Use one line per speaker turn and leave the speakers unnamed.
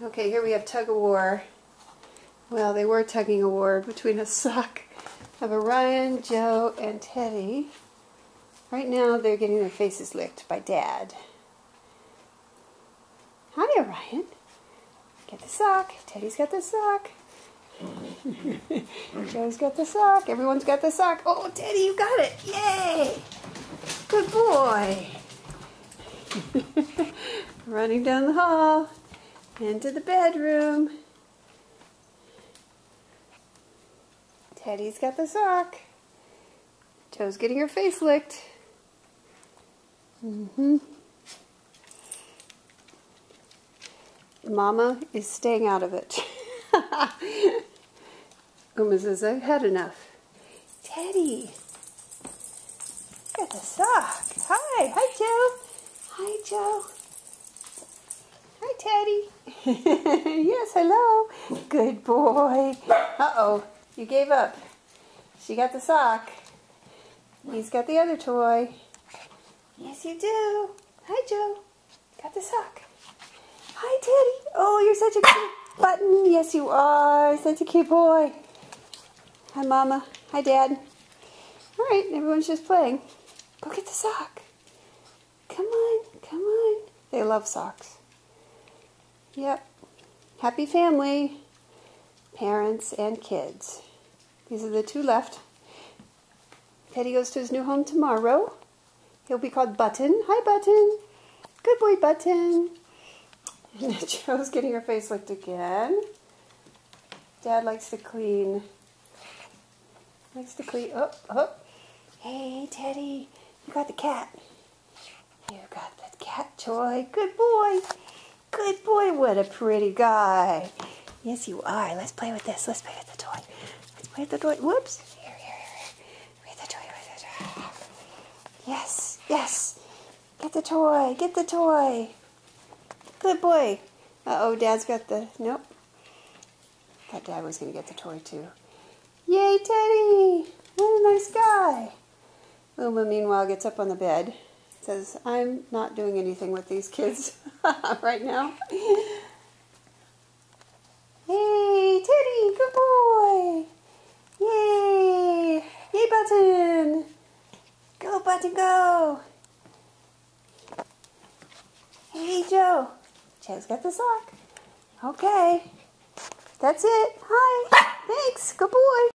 Okay, here we have tug of war. Well, they were tugging a war between a sock of Orion, Joe, and Teddy. Right now, they're getting their faces licked by Dad. Hi, Orion. Get the sock. Teddy's got the sock. Joe's got the sock. Everyone's got the sock. Oh, Teddy, you got it. Yay! Good boy. Running down the hall into the bedroom. Teddy's got the sock. Joe's getting her face licked. Mama is staying out of it. Uma says, I've had enough. Teddy, got the sock. Hi. Hi, Joe. Hi, Joe. Hi, Teddy. Yes, hello. Good boy. Uh-oh, you gave up. She got the sock. He's got the other toy. Yes, you do. Hi, Joe. Got the sock. Hi, Teddy. Oh, you're such a cute button. Yes, you are. Such a cute boy. Hi, Mama. Hi, Dad. All right, everyone's just playing. Go get the sock. Come on. Come on. They love socks. Yep. Happy family. Parents and kids. These are the two left. Teddy goes to his new home tomorrow. He'll be called Button. Hi, Button. Good boy, Button. And Joe's getting her face licked again. Dad likes to clean. Oh. Hey, Teddy. You got the cat. You got the cat toy. Good boy. Good boy. What a pretty guy. Yes, you are. Let's play with this. Let's play with the toy. Let's play with the toy. Whoops. Here. With the toy. Yes. Get the toy. Get the toy. Good boy. Uh-oh, Dad's got the... Nope. Thought Dad was going to get the toy, too. Yay, Teddy! What a nice guy. Uma, meanwhile, gets up on the bed. Says, I'm not doing anything with these kids right now. Hey, Teddy! Good boy! Yay! Yay, Button! Go, Button, go! Hey, Joe. Joe's got the sock. Okay. That's it. Hi. Thanks. Good boy.